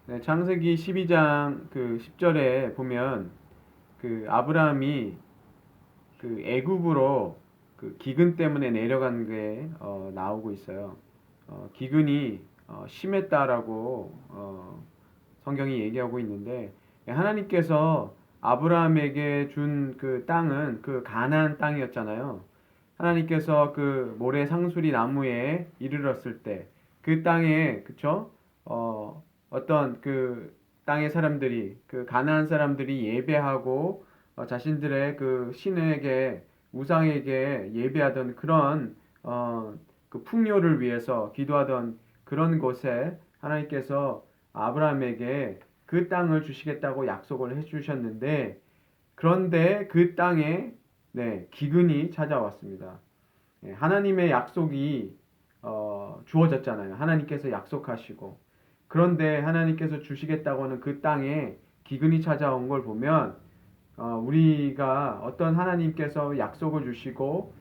네, 창세기 12장 그 10절에 보면 그 아브라함이 그 애굽으로 그 기근 때문에 내려간 게 나오고 있어요. 기근이 심했다라고 성경이 얘기하고 있는데, 하나님께서 아브라함에게 준 그 땅은 그 가나안 땅이었잖아요. 하나님께서 그 모래 상수리 나무에 이르렀을 때 그 땅에, 그쵸? 어떤 그 땅의 사람들이, 그 가나안 사람들이 예배하고 자신들의 그 신에게, 우상에게 예배하던 그런 그 풍요를 위해서 기도하던 그런 곳에 하나님께서 아브라함에게 그 땅을 주시겠다고 약속을 해주셨는데, 그런데 그 땅에 기근이 찾아왔습니다. 하나님의 약속이 주어졌잖아요. 하나님께서 약속하시고, 그런데 하나님께서 주시겠다고 하는 그 땅에 기근이 찾아온 걸 보면, 우리가 어떤 하나님께서 약속을 주시고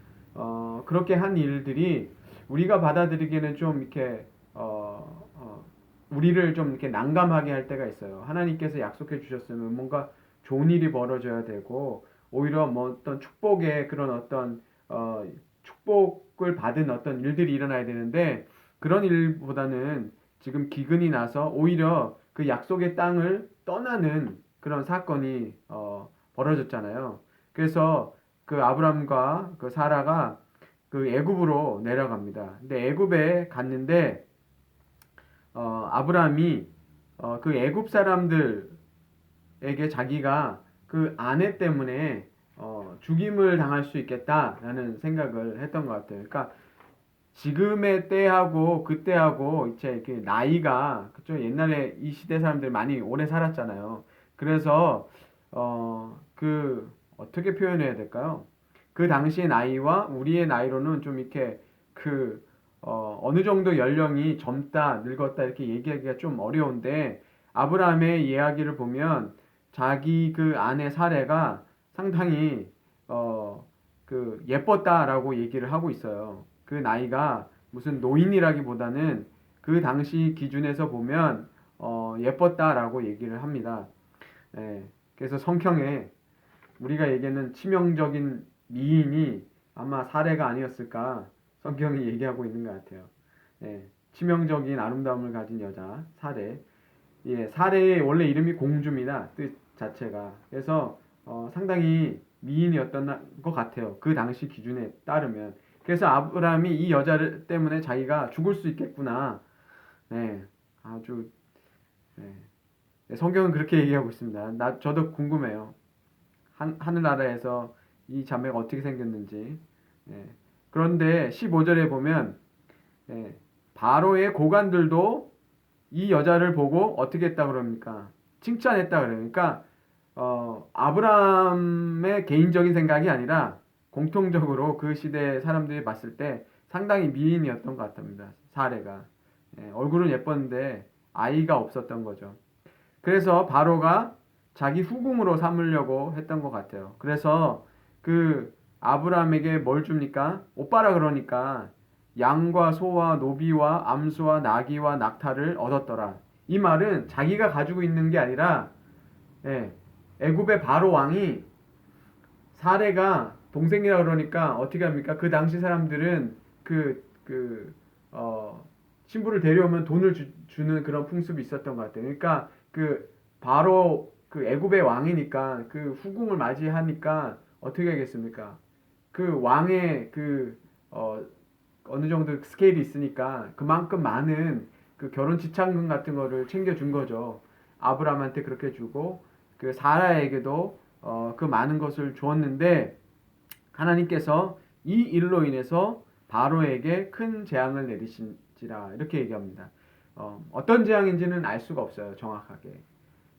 그렇게 한 일들이 우리가 받아들이기에는 좀 이렇게 우리를 좀 이렇게 난감하게 할 때가 있어요. 하나님께서 약속해 주셨으면 뭔가 좋은 일이 벌어져야 되고, 오히려 뭐 어떤 축복의 그런 어떤 축복을 받은 어떤 일들이 일어나야 되는데, 그런 일보다는 지금 기근이 나서 오히려 그 약속의 땅을 떠나는 그런 사건이 벌어졌잖아요. 그래서 그 아브람과 그 사라가 그 애굽으로 내려갑니다. 근데 애굽에 갔는데 아브람이 그 애굽 사람들에게 자기가 그 아내 때문에 죽임을 당할 수 있겠다라는 생각을 했던 것 같아요. 그러니까 지금의 때하고 그때하고 이제 이렇게 나이가, 그쵸? 옛날에 이 시대 사람들 많이 오래 살았잖아요. 그래서 그 어떻게 표현해야 될까요? 그 당시의 나이와 우리의 나이로는 좀 이렇게 그 어느 정도 연령이 젊다, 늙었다 이렇게 얘기하기가 좀 어려운데, 아브라함의 이야기를 보면 자기 그 아내 사례가 상당히 그 예뻤다라고 얘기를 하고 있어요. 그 나이가 무슨 노인이라기보다는 그 당시 기준에서 보면 예뻤다라고 얘기를 합니다. 예, 그래서 성경에 우리가 얘기하는 치명적인 미인이 아마 사례가 아니었을까, 성경이 얘기하고 있는 것 같아요. 예, 치명적인 아름다움을 가진 여자 사례. 예, 사례의 원래 이름이 공주입니다. 뜻 자체가. 그래서 상당히 미인이었던 것 같아요. 그 당시 기준에 따르면. 그래서 아브라함이 이 여자를 때문에 자기가 죽을 수 있겠구나. 네, 아주 네. 네, 성경은 그렇게 얘기하고 있습니다. 저도 궁금해요. 하늘나라에서 이 자매가 어떻게 생겼는지. 네. 그런데 15절에 보면 네, 바로의 고관들도 이 여자를 보고 어떻게 했다 그럽니까? 칭찬했다 그러니까 아브라함의 개인적인 생각이 아니라 공통적으로 그 시대 사람들이 봤을 때 상당히 미인이었던 것 같습니다. 사례가. 예, 얼굴은 예뻤는데 아이가 없었던 거죠. 그래서 바로가 자기 후궁으로 삼으려고 했던 것 같아요. 그래서 그 아브라함에게 뭘 줍니까? 오빠라 그러니까 양과 소와 노비와 암소와 나귀와 낙타를 얻었더라. 이 말은 자기가 가지고 있는 게 아니라 예, 애굽의 바로 왕이, 사례가 동생이라 그러니까 어떻게 합니까? 그 당시 사람들은 신부를 데려오면 돈을 주는 그런 풍습이 있었던 것 같아요. 그러니까 그 바로 그 애굽의 왕이니까 그 후궁을 맞이하니까 어떻게 하겠습니까? 그 왕의 어느 정도 스케일이 있으니까 그만큼 많은 그 결혼 지참금 같은 거를 챙겨준 거죠. 아브라함한테 그렇게 주고 그 사라에게도 그 많은 것을 주었는데, 하나님께서 이 일로 인해서 바로에게 큰 재앙을 내리신지라 이렇게 얘기합니다. 어떤 재앙인지는 알 수가 없어요, 정확하게.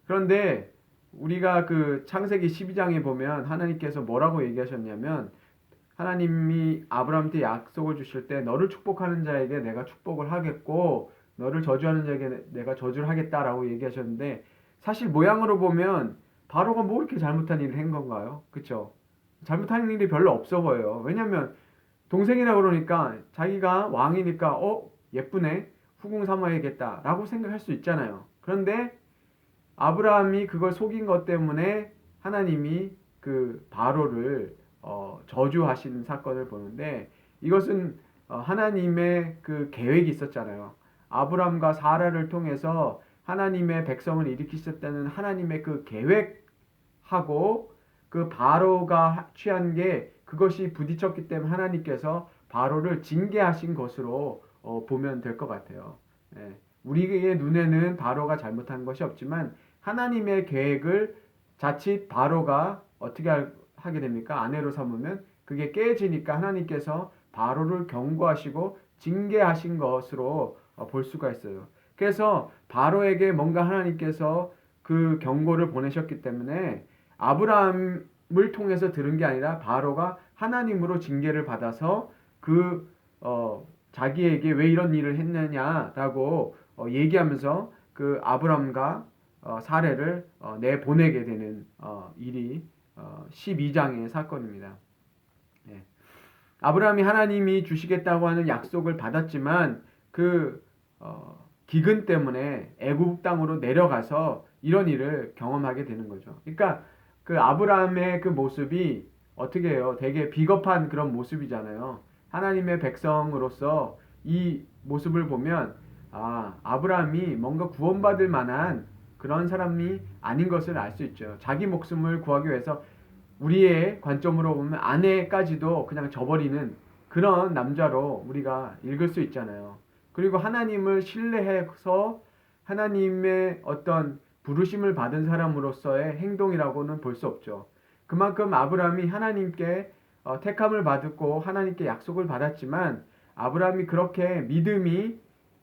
그런데 우리가 그 창세기 12장에 보면 하나님께서 뭐라고 얘기하셨냐면, 하나님이 아브라함한테 약속을 주실 때 너를 축복하는 자에게 내가 축복을 하겠고 너를 저주하는 자에게 내가 저주를 하겠다라고 얘기하셨는데, 사실 모양으로 보면 바로가 뭐 이렇게 잘못한 일을 한 건가요? 그쵸? 잘못한 일이 별로 없어 보여요. 왜냐면 동생이라 그러니까 자기가 왕이니까 예쁘네, 후궁 삼아야겠다라고 생각할 수 있잖아요. 그런데 아브라함이 그걸 속인 것 때문에 하나님이 그 바로를 저주하신 사건을 보는데, 이것은 하나님의 그 계획이 있었잖아요. 아브라함과 사라를 통해서 하나님의 백성을 일으키셨다는 하나님의 그 계획하고 그 바로가 취한 게 그것이 부딪혔기 때문에 하나님께서 바로를 징계하신 것으로 보면 될 것 같아요. 예. 우리의 눈에는 바로가 잘못한 것이 없지만 하나님의 계획을 자칫 바로가 어떻게 하게 됩니까? 아내로 삼으면 그게 깨지니까 하나님께서 바로를 경고하시고 징계하신 것으로 볼 수가 있어요. 그래서 바로에게 뭔가 하나님께서 그 경고를 보내셨기 때문에 아브라함을 통해서 들은 게 아니라 바로가 하나님으로 징계를 받아서 자기에게 왜 이런 일을 했느냐라고 얘기하면서 그 아브람과 사례를 내보내게 되는 일이 12장의 사건입니다. 예. 아브라함이 하나님이 주시겠다고 하는 약속을 받았지만 그 기근 때문에 애굽 땅으로 내려가서 이런 일을 경험하게 되는 거죠. 그러니까 그 아브라함의 그 모습이 어떻게 해요? 되게 비겁한 그런 모습이잖아요. 하나님의 백성으로서 이 모습을 보면 아브라함이 뭔가 구원받을 만한 그런 사람이 아닌 것을 알 수 있죠. 자기 목숨을 구하기 위해서 우리의 관점으로 보면 아내까지도 그냥 저버리는 그런 남자로 우리가 읽을 수 있잖아요. 그리고 하나님을 신뢰해서 하나님의 어떤 부르심을 받은 사람으로서의 행동이라고는 볼 수 없죠. 그만큼 아브라함이 하나님께 택함을 받았고 하나님께 약속을 받았지만 아브라함이 그렇게 믿음이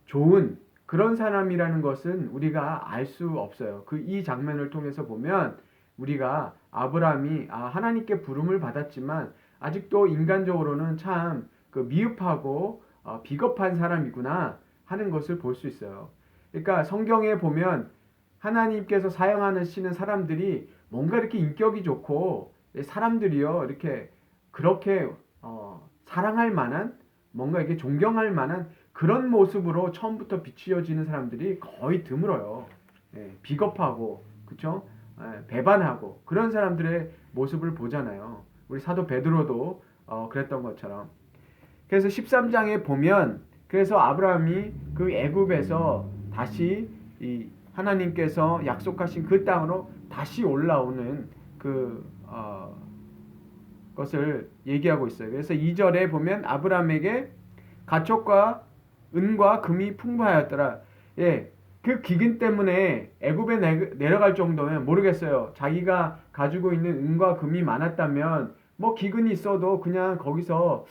좋은 그런 사람이라는 것은 우리가 알 수 없어요. 이 장면을 통해서 보면 우리가 아브라함이 하나님께 부름을 받았지만 아직도 인간적으로는 참 미흡하고 비겁한 사람이구나 하는 것을 볼 수 있어요. 그러니까 성경에 보면 하나님께서 사용하시는 사람들이 뭔가 이렇게 인격이 좋고 사람들이요 이렇게 그렇게 사랑할 만한 뭔가 이게 존경할 만한 그런 모습으로 처음부터 비추어지는 사람들이 거의 드물어요. 비겁하고 그렇죠? 배반하고 그런 사람들의 모습을 보잖아요. 우리 사도 베드로도 그랬던 것처럼. 그래서 13장에 보면 그래서 아브라함이 그 애굽에서 다시 이 하나님께서 약속하신 그 땅으로 다시 올라오는 것을 얘기하고 있어요. 그래서 2절에 보면 아브라함에게 가축과 은과 금이 풍부하였더라. 예, 그 기근 때문에 애굽에 내려갈 정도면 모르겠어요. 자기가 가지고 있는 은과 금이 많았다면 뭐 기근이 있어도 그냥 거기서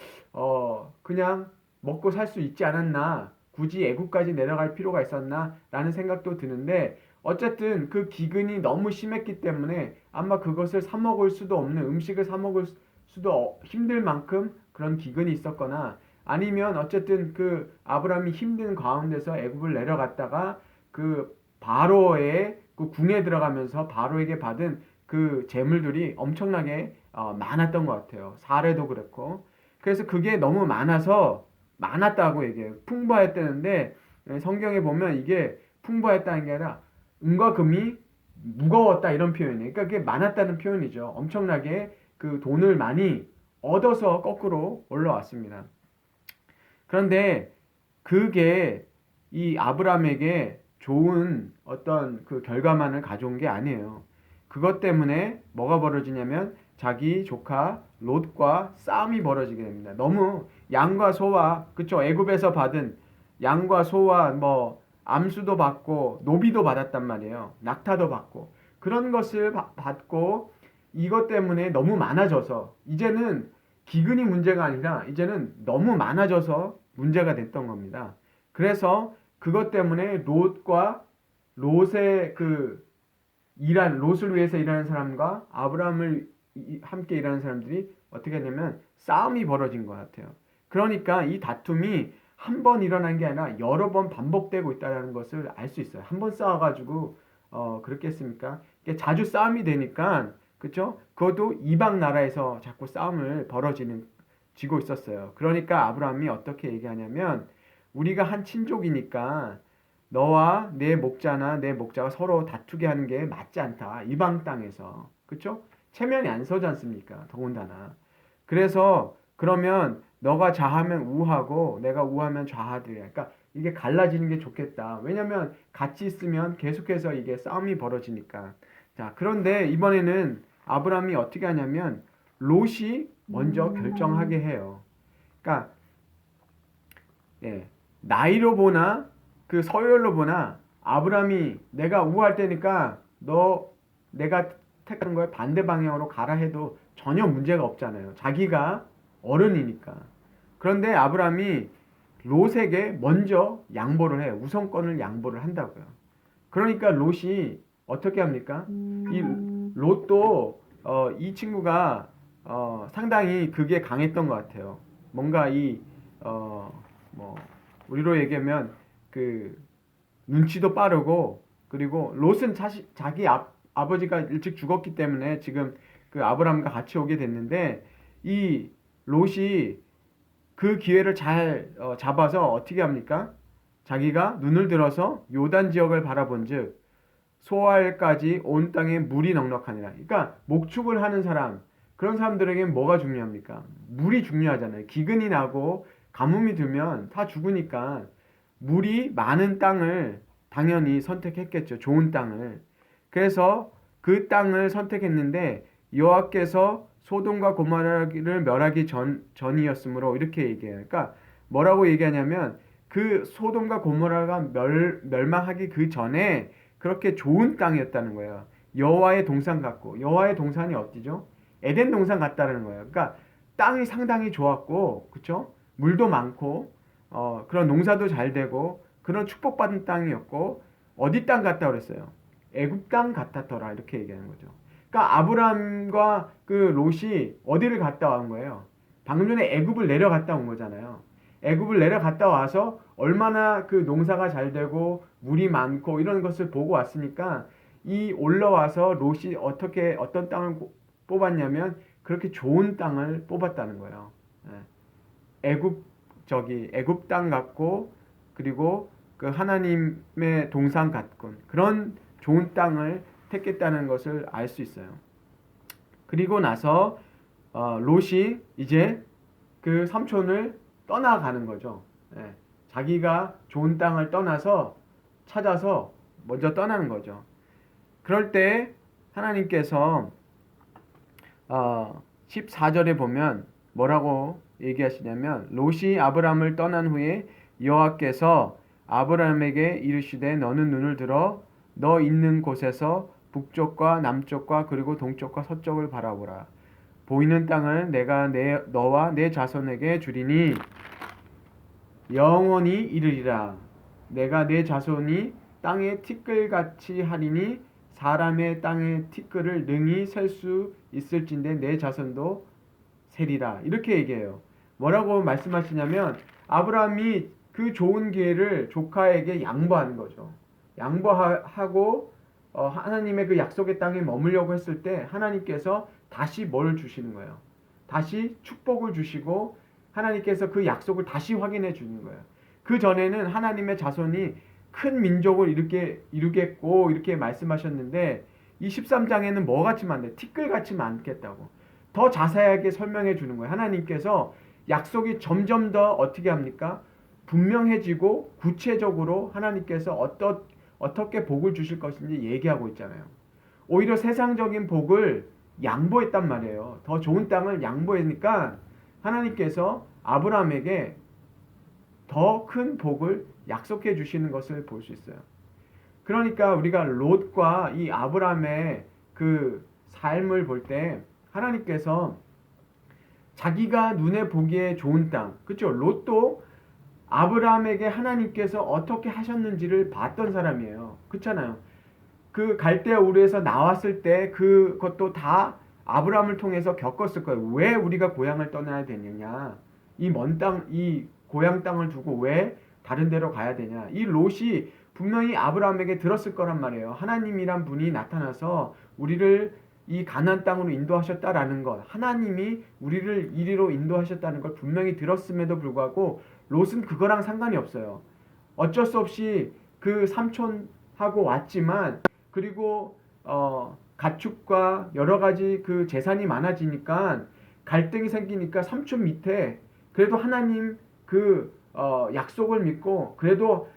그냥 먹고 살 수 있지 않았나, 굳이 애굽까지 내려갈 필요가 있었나 라는 생각도 드는데 어쨌든 그 기근이 너무 심했기 때문에 아마 그것을 사 먹을 수도 없는 음식을 사 먹을 수도 힘들 만큼 그런 기근이 있었거나 아니면 어쨌든 그 아브라함이 힘든 가운데서 애굽을 내려갔다가 그 바로의 그 궁에 들어가면서 바로에게 받은 그 재물들이 엄청나게 많았던 것 같아요. 사례도 그렇고. 그래서 그게 너무 많았다고 얘기해요. 풍부했다는데 성경에 보면 이게 풍부했다는 게 아니라 은과 금이 무거웠다 이런 표현이에요. 그러니까 그게 많았다는 표현이죠. 엄청나게 그 돈을 많이 얻어서 거꾸로 올라왔습니다. 그런데 그게 이 아브라함에게 좋은 어떤 그 결과만을 가져온 게 아니에요. 그것 때문에 뭐가 벌어지냐면 자기 조카 롯과 싸움이 벌어지게 됩니다. 너무 양과 소와 그쵸 애굽에서 받은 양과 소와 뭐 암수도 받고 노비도 받았단 말이에요. 낙타도 받고 그런 것을 받고 이것 때문에 너무 많아져서 이제는 기근이 문제가 아니라 이제는 너무 많아져서 문제가 됐던 겁니다. 그래서 그것 때문에 롯의 롯을 위해서 일하는 사람과 아브라함을 함께 일하는 사람들이 어떻게 하냐면 싸움이 벌어진 것 같아요. 그러니까 이 다툼이 한 번 일어난 게 아니라 여러 번 반복되고 있다는 것을 알 수 있어요. 한 번 싸워가지고 그렇겠습니까? 자주 싸움이 되니까 그렇죠? 그것도 이방 나라에서 자꾸 싸움을 지고 있었어요. 그러니까 아브라함이 어떻게 얘기하냐면 우리가 한 친족이니까 너와 내 목자나 내 목자가 서로 다투게 하는 게 맞지 않다. 이방 땅에서. 그쵸? 체면이 안 서지 않습니까? 더군다나. 그래서 그러면 너가 좌하면 우하고 내가 우하면 좌하되. 그러니까 이게 갈라지는 게 좋겠다. 왜냐면 같이 있으면 계속해서 이게 싸움이 벌어지니까. 자, 그런데 이번에는 아브라함이 어떻게 하냐면 롯이 먼저 결정하게 해요. 그러니까 예, 나이로 보나 그 서열로 보나 아브라함이 내가 우할 때니까 너 내가 택하는 거에 반대 방향으로 가라 해도 전혀 문제가 없잖아요. 자기가 어른이니까. 그런데 아브라함이 롯에게 먼저 양보를 해요. 우선권을 양보를 한다고요. 그러니까 롯이 어떻게 합니까? 이 롯도 이 친구가 상당히 그게 강했던 것 같아요. 뭔가 뭐 우리로 얘기하면 그 눈치도 빠르고 그리고 롯은 자기 아버지가 일찍 죽었기 때문에 지금 그 아브라함과 같이 오게 됐는데 이 롯이 그 기회를 잘 잡아서 어떻게 합니까? 자기가 눈을 들어서 요단 지역을 바라본즉 소알까지 온 땅에 물이 넉넉하니라. 그러니까 목축을 하는 사람 그런 사람들에게는 뭐가 중요합니까? 물이 중요하잖아요. 기근이 나고 가뭄이 들면 다 죽으니까 물이 많은 땅을 당연히 선택했겠죠. 좋은 땅을. 그래서 그 땅을 선택했는데 여호와께서 소돔과 고모라를 멸하기 전이었으므로 이렇게 얘기해요. 그러니까 뭐라고 얘기하냐면 그 소돔과 고모라가 멸망하기 그 전에 그렇게 좋은 땅이었다는 거예요. 여호와의 동산 같고 여호와의 동산이 어디죠? 에덴 동산 같다는 거예요. 그러니까 땅이 상당히 좋았고, 그렇죠? 물도 많고 그런 농사도 잘 되고 그런 축복받은 땅이었고 어디 땅 같다 그랬어요? 애굽 땅 같았더라 이렇게 얘기하는 거죠. 그러니까 아브람과 그 롯이 어디를 갔다 온 거예요? 방금 전에 애굽을 내려갔다 온 거잖아요. 애굽을 내려갔다 와서 얼마나 그 농사가 잘 되고 물이 많고 이런 것을 보고 왔으니까 이 올라와서 롯이 어떤 땅을 뽑았냐면 그렇게 좋은 땅을 뽑았다는 거예요. 애굽 땅 같고 그리고 그 하나님의 동산 같군 그런 좋은 땅을 택했다는 것을 알 수 있어요. 그리고 나서 롯이 이제 그 삼촌을 떠나가는 거죠. 자기가 좋은 땅을 찾아서 먼저 떠나는 거죠. 그럴 때 하나님께서 14절에 보면 뭐라고 얘기하시냐면 롯이 아브람을 떠난 후에 여호와께서 아브람에게 이르시되 너는 눈을 들어 너 있는 곳에서 북쪽과 남쪽과 그리고 동쪽과 서쪽을 바라보라. 보이는 땅을 내가 너와 내 자손에게 주리니 영원히 이르리라. 내가 내 자손이 땅의 티끌같이 하리니 사람의 땅의 티끌을 능히 셀 수 있을진데 내 자손도 세리라. 이렇게 얘기해요. 뭐라고 말씀하시냐면 아브라함이 그 좋은 기회를 조카에게 양보하는 거죠. 양보하고 하나님의 그 약속의 땅에 머물려고 했을 때 하나님께서 다시 뭘 주시는 거예요. 다시 축복을 주시고 하나님께서 그 약속을 다시 확인해 주는 거예요. 그 전에는 하나님의 자손이 큰 민족을 이루겠고 이렇게 말씀하셨는데 이 13장에는 뭐같이 많대? 티끌같이 많겠다고. 더 자세하게 설명해 주는 거예요. 하나님께서 약속이 점점 더 어떻게 합니까? 분명해지고 구체적으로 하나님께서 어떻게 복을 주실 것인지 얘기하고 있잖아요. 오히려 세상적인 복을 양보했단 말이에요. 더 좋은 땅을 양보하니까 하나님께서 아브라함에게 더 큰 복을 약속해 주시는 것을 볼 수 있어요. 그러니까 우리가 롯과 이 아브라함의 그 삶을 볼 때 하나님께서 자기가 눈에 보기에 좋은 땅, 그렇죠? 롯도 아브라함에게 하나님께서 어떻게 하셨는지를 봤던 사람이에요. 그렇잖아요. 그 갈대아 우르에서 나왔을 때 그것도 다 아브라함을 통해서 겪었을 거예요. 왜 우리가 고향을 떠나야 되느냐? 이 먼 땅, 이 고향 땅을 두고 왜 다른 데로 가야 되냐? 이 롯이 분명히 아브라함에게 들었을 거란 말이에요. 하나님이란 분이 나타나서 우리를 이 가나안 땅으로 인도하셨다라는 것, 하나님이 우리를 이리로 인도하셨다는 걸 분명히 들었음에도 불구하고 롯은 그거랑 상관이 없어요. 어쩔 수 없이 그 삼촌하고 왔지만 그리고 가축과 여러 가지 그 재산이 많아지니까 갈등이 생기니까 삼촌 밑에 그래도 하나님 그 약속을 믿고 그래도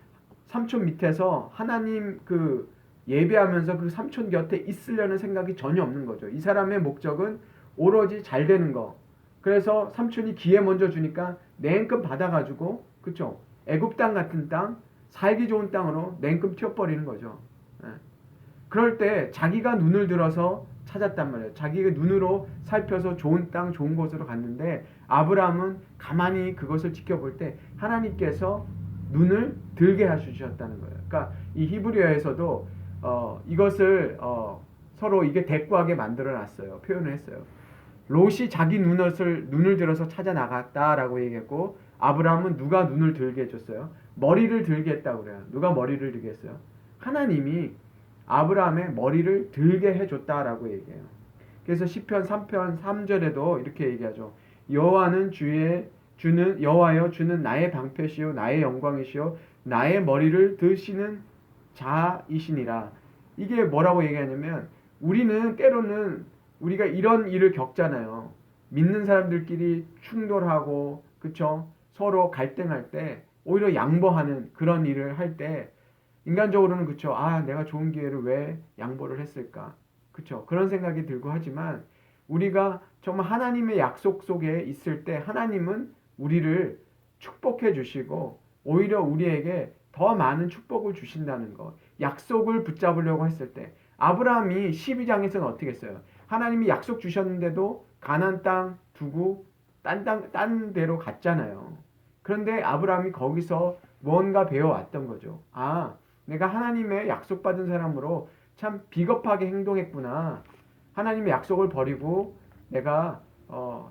삼촌 밑에서 하나님 그 예배하면서 그 삼촌 곁에 있으려는 생각이 전혀 없는 거죠. 이 사람의 목적은 오로지 잘 되는 거. 그래서 삼촌이 기회 먼저 주니까 냉큼 받아가지고 그쵸? 애굽 땅 같은 땅, 살기 좋은 땅으로 냉큼 튀어버리는 거죠. 예. 그럴 때 자기가 눈을 들어서 찾았단 말이에요. 자기가 눈으로 살펴서 좋은 땅, 좋은 곳으로 갔는데 아브라함은 가만히 그것을 지켜볼 때 하나님께서 눈을 들게 하주셨다는 거예요. 그러니까 이 히브리어에서도 이것을 서로 이게 대꾸하게 만들어 놨어요. 표현을 했어요. 롯이 자기 눈을 들어서 찾아 나갔다라고 얘기했고 아브라함은 누가 눈을 들게 해줬어요? 머리를 들게 했다고 그래요. 누가 머리를 들게 했어요? 하나님이 아브라함의 머리를 들게 해줬다라고 얘기해요. 그래서 시편 3편 3절에도 이렇게 얘기하죠. 여호와는 여호와여 주는 나의 방패시요 나의 영광이시요 나의 머리를 드시는 자이시니라. 이게 뭐라고 얘기하냐면 우리는 때로는 우리가 이런 일을 겪잖아요. 믿는 사람들끼리 충돌하고 그쵸? 서로 갈등할 때 오히려 양보하는 그런 일을 할 때 인간적으로는 그쵸? 아 내가 좋은 기회를 왜 양보를 했을까? 그쵸? 그런 생각이 들고 하지만 우리가 정말 하나님의 약속 속에 있을 때 하나님은 우리를 축복해 주시고 오히려 우리에게 더 많은 축복을 주신다는 것. 약속을 붙잡으려고 했을 때 아브라함이 12장에서는 어떻게 했어요? 하나님이 약속 주셨는데도 가나안 땅 두고 딴 데로 갔잖아요. 그런데 아브라함이 거기서 뭔가 배워왔던 거죠. 아, 내가 하나님의 약속받은 사람으로 참 비겁하게 행동했구나. 하나님의 약속을 버리고 내가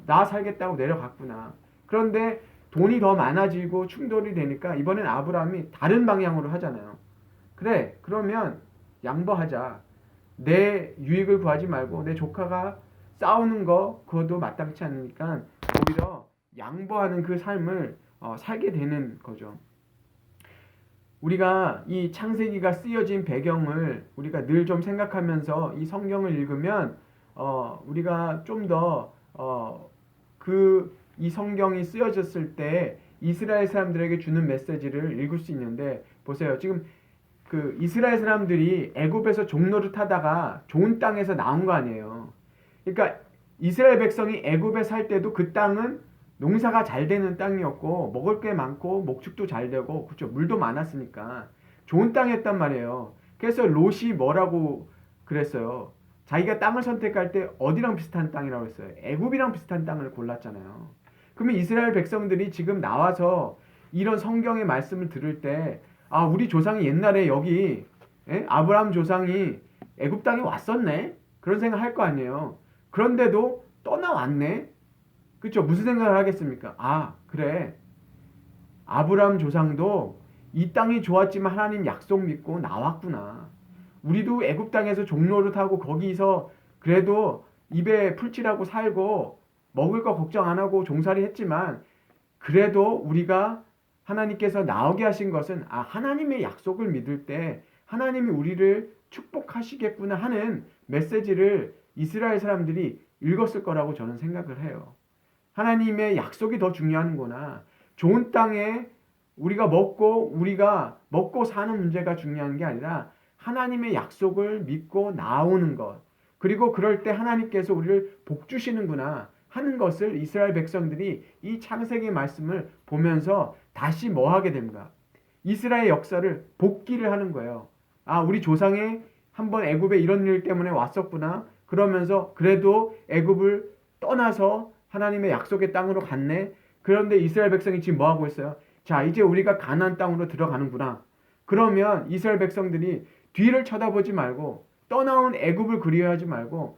나 살겠다고 내려갔구나. 그런데 돈이 더 많아지고 충돌이 되니까 이번엔 아브라함이 다른 방향으로 하잖아요. 그래, 그러면 양보하자. 내 유익을 구하지 말고 내 조카가 싸우는 거 그것도 마땅치 않으니까 오히려 양보하는 그 삶을 살게 되는 거죠. 우리가 이 창세기가 쓰여진 배경을 우리가 늘 좀 생각하면서 이 성경을 읽으면 우리가 좀 더 이 성경이 쓰여졌을 때 이스라엘 사람들에게 주는 메시지를 읽을 수 있는데 보세요. 지금 그 이스라엘 사람들이 애굽에서 종로를 타다가 좋은 땅에서 나온 거 아니에요. 그러니까 이스라엘 백성이 애굽에 살 때도 그 땅은 농사가 잘 되는 땅이었고 먹을 게 많고 목축도 잘 되고 그렇죠. 물도 많았으니까 좋은 땅이었단 말이에요. 그래서 롯이 뭐라고 그랬어요. 자기가 땅을 선택할 때 어디랑 비슷한 땅이라고 했어요. 애굽이랑 비슷한 땅을 골랐잖아요. 그러면 이스라엘 백성들이 지금 나와서 이런 성경의 말씀을 들을 때 아, 우리 조상이 옛날에 여기 아브라함 조상이 애굽 땅에 왔었네. 그런 생각 할 거 아니에요. 그런데도 떠나왔네. 그렇죠? 무슨 생각을 하겠습니까? 아, 그래. 아브라함 조상도 이 땅이 좋았지만 하나님 약속 믿고 나왔구나. 우리도 애굽 땅에서 종로를 타고 거기서 그래도 입에 풀칠하고 살고 먹을 거 걱정 안 하고 종살이 했지만 그래도 우리가 하나님께서 나오게 하신 것은 아 하나님의 약속을 믿을 때 하나님이 우리를 축복하시겠구나 하는 메시지를 이스라엘 사람들이 읽었을 거라고 저는 생각을 해요. 하나님의 약속이 더 중요한구나. 좋은 땅에 우리가 먹고 사는 문제가 중요한 게 아니라 하나님의 약속을 믿고 나오는 것. 그리고 그럴 때 하나님께서 우리를 복 주시는구나 하는 것을 이스라엘 백성들이 이 창세기 말씀을 보면서 다시 뭐 하게 됩니까? 이스라엘 역사를 복기를 하는 거예요. 아, 우리 조상에 한번 애굽에 이런 일 때문에 왔었구나. 그러면서 그래도 애굽을 떠나서 하나님의 약속의 땅으로 갔네. 그런데 이스라엘 백성이 지금 뭐 하고 있어요? 자, 이제 우리가 가나안 땅으로 들어가는구나. 그러면 이스라엘 백성들이 뒤를 쳐다보지 말고 떠나온 애굽을 그리워하지 말고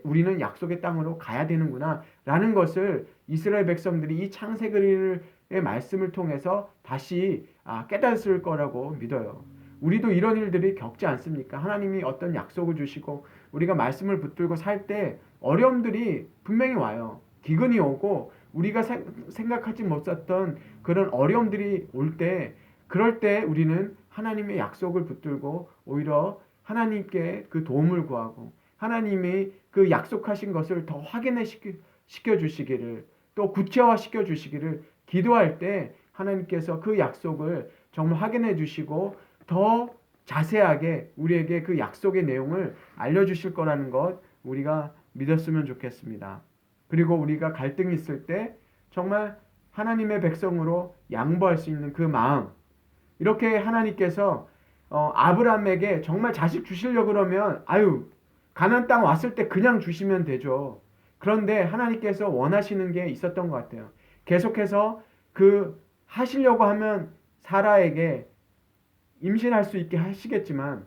우리는 약속의 땅으로 가야 되는구나 라는 것을 이스라엘 백성들이 이 창세기의 말씀을 통해서 다시 깨닫을 거라고 믿어요. 우리도 이런 일들이 겪지 않습니까? 하나님이 어떤 약속을 주시고 우리가 말씀을 붙들고 살 때 어려움들이 분명히 와요. 기근이 오고 우리가 생각하지 못했던 그런 어려움들이 올 때, 그럴 때 우리는 하나님의 약속을 붙들고 오히려 하나님께 그 도움을 구하고 하나님이 그 약속하신 것을 더 확인해 시켜 주시기를, 또 구체화 시켜 주시기를 기도할 때 하나님께서 그 약속을 정말 확인해 주시고 더 자세하게 우리에게 그 약속의 내용을 알려주실 거라는 것 우리가 믿었으면 좋겠습니다. 그리고 우리가 갈등이 있을 때 정말 하나님의 백성으로 양보할 수 있는 그 마음, 이렇게 하나님께서 아브라함에게 정말 자식 주시려고 그러면 가나안 땅 왔을 때 그냥 주시면 되죠. 그런데 하나님께서 원하시는 게 있었던 것 같아요. 계속해서 그 하시려고 하면 사라에게 임신할 수 있게 하시겠지만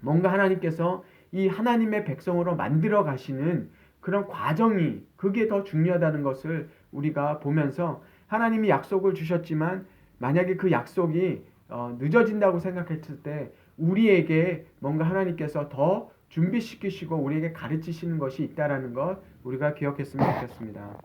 뭔가 하나님께서 이 하나님의 백성으로 만들어 가시는 그런 과정이, 그게 더 중요하다는 것을 우리가 보면서 하나님이 약속을 주셨지만 만약에 그 약속이 늦어진다고 생각했을 때 우리에게 뭔가 하나님께서 더 준비시키시고 우리에게 가르치시는 것이 있다라는 것 우리가 기억했으면 좋겠습니다.